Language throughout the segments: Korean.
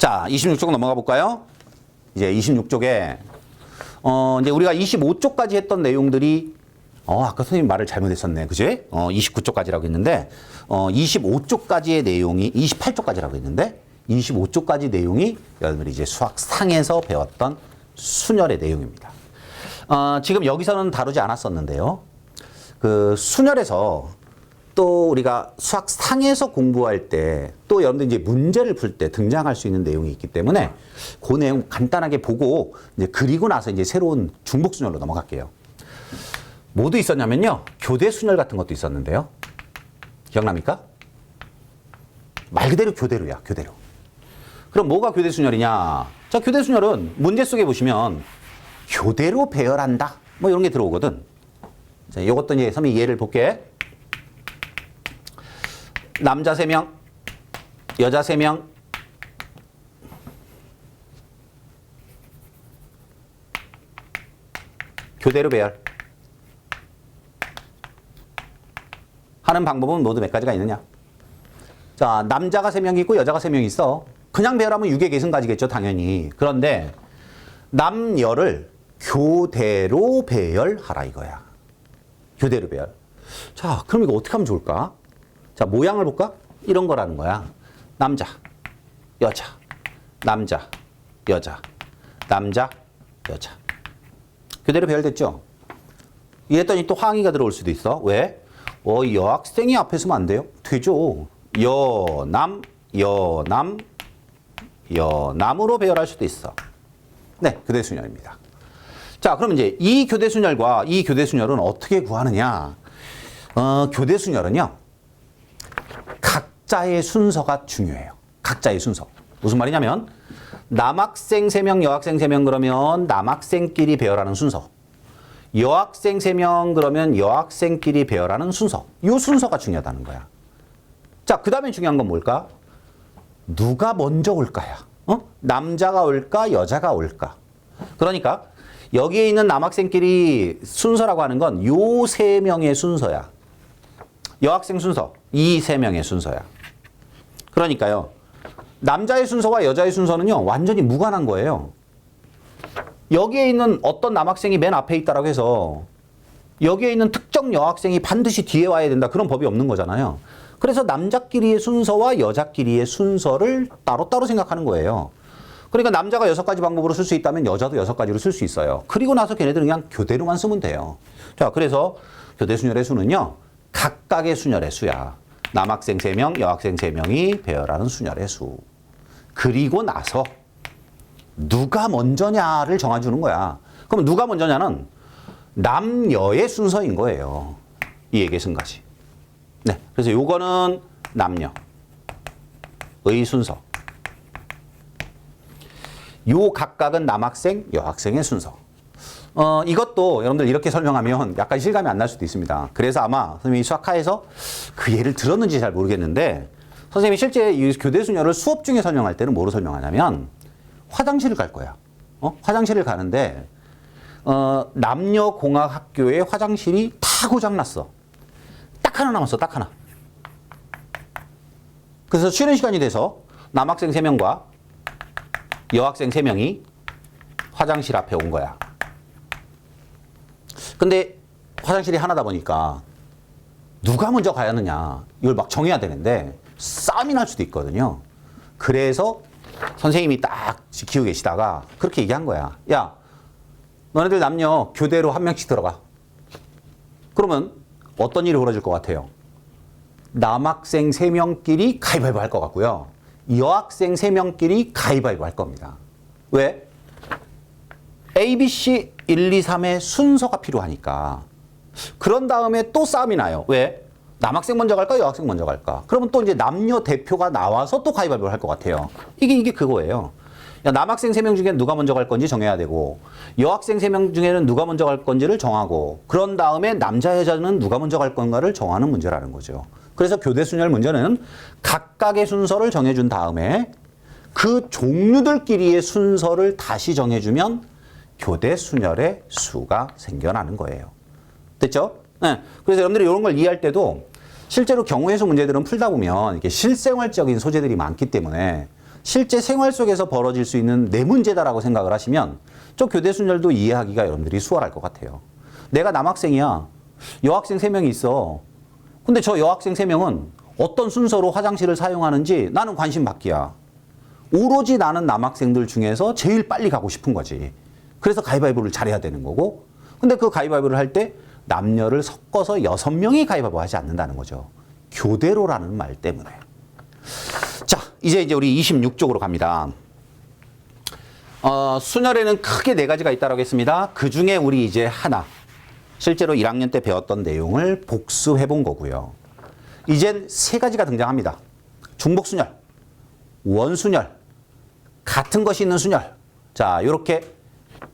자, 26쪽 넘어가 볼까요? 이제 26쪽에 이제 우리가 25쪽까지 했던 내용들이 아까 선생님 말을 잘못했었네. 그지? 29쪽까지라고 했는데 25쪽까지의 내용이 28쪽까지라고 했는데 25쪽까지 내용이 여러분들이 이제 수학 상에서 배웠던 순열의 내용입니다. 지금 여기서는 다루지 않았었는데요. 그 순열에서 또 우리가 수학 상에서 공부할 때 또 여러분들 이제 문제를 풀 때 등장할 수 있는 내용이 있기 때문에 그 내용 간단하게 보고 이제 그리고 나서 이제 새로운 중복 순열로 넘어갈게요. 뭐도 있었냐면요. 교대 순열 같은 것도 있었는데요. 기억납니까? 말 그대로 교대로야, 교대로. 그럼 뭐가 교대 순열이냐? 자, 교대 순열은 문제 속에 보시면 교대로 배열한다. 뭐 이런 게 들어오거든. 자, 이것도 이제 선생님이 예를 볼게. 남자 3명, 여자 3명, 교대로 배열 하는 방법은 모두 몇 가지가 있느냐? 자, 남자가 3명 있고 여자가 3명 있어. 그냥 배열하면 6의 계승까지겠죠, 당연히. 그런데 남녀를 교대로 배열하라 이거야. 교대로 배열. 자, 그럼 이거 어떻게 하면 좋을까? 자, 모양을 볼까? 이런 거라는 거야. 남자, 여자, 남자, 여자, 남자, 여자. 교대로 배열됐죠? 이랬더니 또 항의가 들어올 수도 있어. 왜? 여학생이 앞에 서면 안 돼요? 되죠. 여남, 여남, 여남으로 배열할 수도 있어. 네, 교대 순열입니다. 자, 그럼 이제 이 교대 순열과 이 교대 순열은 어떻게 구하느냐? 교대 순열은요. 각자의 순서가 중요해요. 각자의 순서. 무슨 말이냐면 남학생 3명, 여학생 3명 그러면 남학생끼리 배열하는 순서. 여학생 3명 그러면 여학생끼리 배열하는 순서. 이 순서가 중요하다는 거야. 자, 그 다음에 중요한 건 뭘까? 누가 먼저 올까야? 남자가 올까? 여자가 올까? 그러니까 여기에 있는 남학생끼리 순서라고 하는 건 요 3명의 순서야. 여학생 순서, 이 3명의 순서야. 그러니까요. 남자의 순서와 여자의 순서는요. 완전히 무관한 거예요. 여기에 있는 어떤 남학생이 맨 앞에 있다라고 해서 여기에 있는 특정 여학생이 반드시 뒤에 와야 된다. 그런 법이 없는 거잖아요. 그래서 남자끼리의 순서와 여자끼리의 순서를 따로따로 생각하는 거예요. 그러니까 남자가 6가지 방법으로 쓸 수 있다면 여자도 6가지로 쓸 수 있어요. 그리고 나서 걔네들은 그냥 교대로만 쓰면 돼요. 자, 그래서 교대 순열의 수는요. 각각의 순열의 수야. 남학생 3명, 여학생 3명이 배열하는 순열의 수. 그리고 나서 누가 먼저냐를 정해주는 거야. 그럼 누가 먼저냐는 남녀의 순서인 거예요. 이의 계승까지. 네, 그래서 요거는 남녀의 순서. 요 각각은 남학생, 여학생의 순서. 이것도 여러분들 이렇게 설명하면 약간 실감이 안 날 수도 있습니다. 그래서 아마 선생님이 수학하에서 그 예를 들었는지 잘 모르겠는데 선생님이 실제 이 교대 순열을 수업 중에 설명할 때는 뭐로 설명하냐면 화장실을 갈 거야. 화장실을 가는데 남녀공학학교에 화장실이 다 고장났어. 딱 하나 남았어. 딱 하나. 그래서 쉬는 시간이 돼서 남학생 3명과 여학생 3명이 화장실 앞에 온 거야. 근데 화장실이 하나다 보니까 누가 먼저 가야 하느냐 이걸 막 정해야 되는데 싸움이 날 수도 있거든요. 그래서 선생님이 딱 지키고 계시다가 그렇게 얘기한 거야. 야, 너네들 남녀 교대로 한 명씩 들어가. 그러면 어떤 일이 벌어질 것 같아요? 남학생 3명끼리 가위바위보 할 것 같고요. 여학생 3명끼리 가위바위보 할 겁니다. 왜? A, B, C 1, 2, 3의 순서가 필요하니까. 그런 다음에 또 싸움이 나요. 왜? 남학생 먼저 갈까? 여학생 먼저 갈까? 그러면 또 이제 남녀 대표가 나와서 또 가위바위보를 할 것 같아요. 이게 그거예요. 야, 남학생 3명 중에 누가 먼저 갈 건지 정해야 되고 여학생 3명 중에는 누가 먼저 갈 건지를 정하고 그런 다음에 남자 여자는 누가 먼저 갈 건가를 정하는 문제라는 거죠. 그래서 교대 순열 문제는 각각의 순서를 정해준 다음에 그 종류들끼리의 순서를 다시 정해주면 교대 순열의 수가 생겨나는 거예요. 됐죠? 네. 그래서 여러분들이 이런 걸 이해할 때도 실제로 경우의 수 문제들은 풀다 보면 이렇게 실생활적인 소재들이 많기 때문에 실제 생활 속에서 벌어질 수 있는 내 문제다라고 생각을 하시면 좀 교대순열도 이해하기가 여러분들이 수월할 것 같아요. 내가 남학생이야. 여학생 3명이 있어. 근데 저 여학생 3명은 어떤 순서로 화장실을 사용하는지 나는 관심 받기야. 오로지 나는 남학생들 중에서 제일 빨리 가고 싶은 거지. 그래서 가위바위보를 잘해야 되는 거고. 근데 그 가위바위보를 할 때 남녀를 섞어서 6명이 가위바위보 하지 않는다는 거죠. 교대로라는 말 때문에. 자, 이제 우리 26쪽으로 갑니다. 순열에는 크게 4가지가 있다고 했습니다. 그 중에 우리 이제 하나. 실제로 1학년 때 배웠던 내용을 복습해 본 거고요. 이젠 3가지가 등장합니다. 중복순열, 원순열, 같은 것이 있는 순열. 자, 이렇게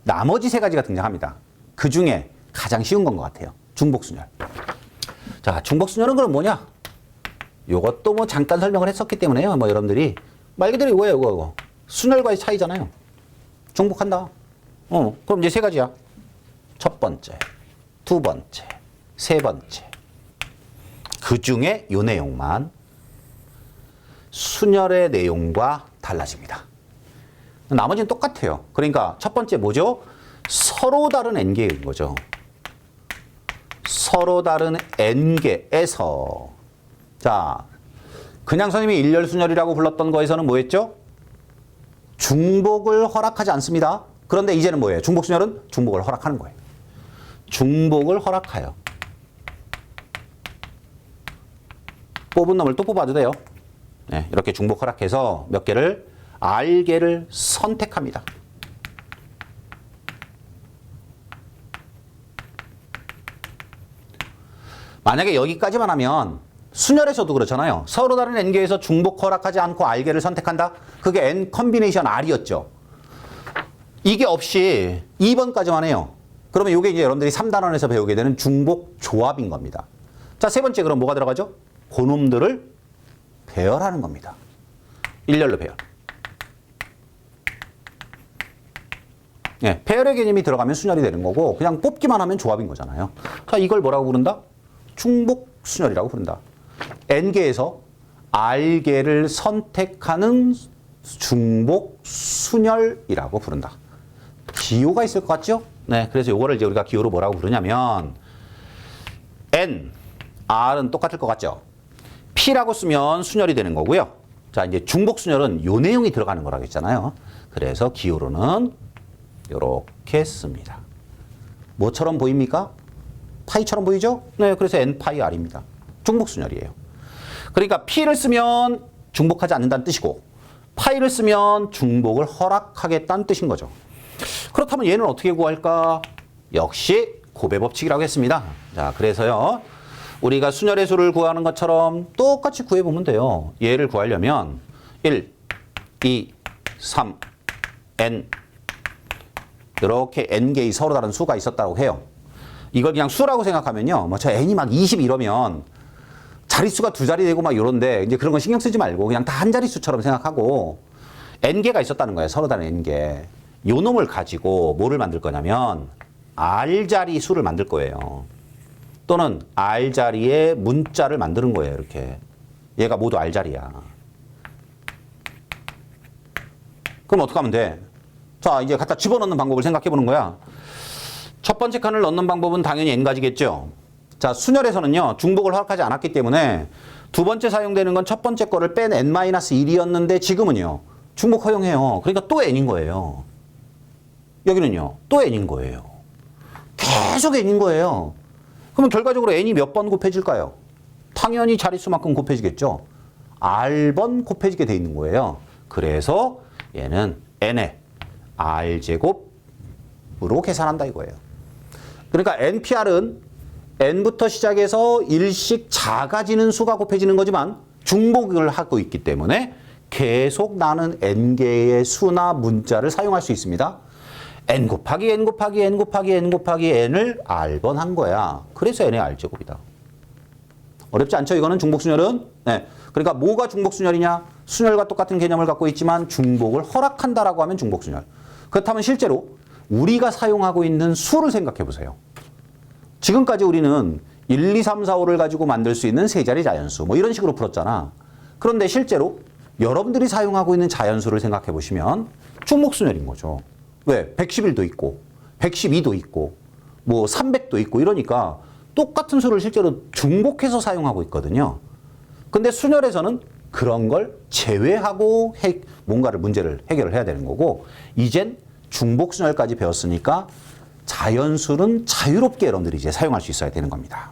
나머지 3가지가 등장합니다. 그 중에 가장 쉬운 건 것 같아요. 중복순열. 자, 중복순열은 그럼 뭐냐? 요것도 뭐 잠깐 설명을 했었기 때문에요. 뭐 여러분들이 말 그대로 이거예요, 이거. 순열과의 차이잖아요. 중복한다. 그럼 이제 3가지야. 첫 번째, 두 번째, 세 번째. 그 중에 요 내용만 순열의 내용과 달라집니다. 나머지는 똑같아요. 그러니까 첫 번째 뭐죠? 서로 다른 n개인 거죠. 서로 다른 n개에서 자, 그냥 선생님이 일렬순열이라고 불렀던 거에서는 뭐였죠? 중복을 허락하지 않습니다. 그런데 이제는 뭐예요? 중복순열은 중복을 허락하는 거예요. 중복을 허락하여. 뽑은 놈을 또 뽑아도 돼요. 네, 이렇게 중복 허락해서 몇 개를 R개를 선택합니다. 만약에 여기까지만 하면 순열에서도 그렇잖아요. 서로 다른 n개에서 중복 허락하지 않고 R개를 선택한다. 그게 n 컨비네이션 R이었죠. 이게 없이 2번까지만 해요. 그러면 이게 이제 여러분들이 3단원에서 배우게 되는 중복 조합인 겁니다. 자, 세 번째 그럼 뭐가 들어가죠? 그놈들을 배열하는 겁니다. 일렬로 배열. 네, 배열의 개념이 들어가면 순열이 되는 거고 그냥 뽑기만 하면 조합인 거잖아요. 자, 이걸 뭐라고 부른다? 중복 순열이라고 부른다. n개에서 R개를 선택하는 중복 순열이라고 부른다. 기호가 있을 것 같죠? 네, 그래서 이거를 이제 우리가 기호로 뭐라고 부르냐면 n, r은 똑같을 것 같죠? p라고 쓰면 순열이 되는 거고요. 자, 이제 중복 순열은 요 내용이 들어가는 거라고 했잖아요. 그래서 기호로는 이렇게 씁니다. 뭐처럼 보입니까? 파이처럼 보이죠? 네, 그래서 n 파이 r입니다. 중복 순열이에요. 그러니까 p를 쓰면 중복하지 않는다는 뜻이고 파이를 쓰면 중복을 허락하겠다는 뜻인 거죠. 그렇다면 얘는 어떻게 구할까? 역시 곱의 법칙이라고 했습니다. 자, 그래서요. 우리가 순열의 수를 구하는 것처럼 똑같이 구해보면 돼요. 얘를 구하려면 1, 2, 3, n 이렇게 n개의 서로 다른 수가 있었다고 해요. 이걸 그냥 수라고 생각하면요. 뭐 저 n이 막 20 이러면 자릿수가 2자리 되고 막 이런데 이제 그런 건 신경 쓰지 말고 그냥 다 한 자릿수처럼 생각하고 n개가 있었다는 거예요. 서로 다른 n개. 요 놈을 가지고 뭐를 만들 거냐면 R자리 수를 만들 거예요. 또는 R자리의 문자를 만드는 거예요. 이렇게. 얘가 모두 R자리야. 그럼 어떻게 하면 돼? 자, 이제 갖다 집어넣는 방법을 생각해 보는 거야. 첫 번째 칸을 넣는 방법은 당연히 n가지겠죠. 자, 순열에서는요. 중복을 허락하지 않았기 때문에 두 번째 사용되는 건 첫 번째 거를 뺀 n-1이었는데 지금은요. 중복 허용해요. 그러니까 또 n인 거예요. 여기는요. 또 n인 거예요. 계속 n인 거예요. 그러면 결과적으로 n이 몇 번 곱해질까요? 당연히 자릿수만큼 곱해지겠죠. r번 곱해지게 돼 있는 거예요. 그래서 얘는 n의 r제곱으로 계산한다 이거예요. 그러니까 npr은 n부터 시작해서 일씩 작아지는 수가 곱해지는 거지만 중복을 하고 있기 때문에 계속 나는 n개의 수나 문자를 사용할 수 있습니다. n 곱하기 n 곱하기 n 곱하기 n 곱하기 n을 r번 한 거야. 그래서 n의 r제곱이다. 어렵지 않죠? 이거는 중복순열은. 네. 그러니까 뭐가 중복순열이냐? 순열과 똑같은 개념을 갖고 있지만 중복을 허락한다라고 하면 중복순열. 그렇다면 실제로 우리가 사용하고 있는 수를 생각해 보세요. 지금까지 우리는 1, 2, 3, 4, 5를 가지고 만들 수 있는 세 자리 자연수 뭐 이런 식으로 풀었잖아. 그런데 실제로 여러분들이 사용하고 있는 자연수를 생각해 보시면 중복순열인 거죠. 왜? 111도 있고 112도 있고 뭐 300도 있고 이러니까 똑같은 수를 실제로 중복해서 사용하고 있거든요. 근데 순열에서는 그런 걸 제외하고 뭔가를 문제를 해결을 해야 되는 거고, 이젠 중복순열까지 배웠으니까 자연수는 자유롭게 여러분들이 이제 사용할 수 있어야 되는 겁니다.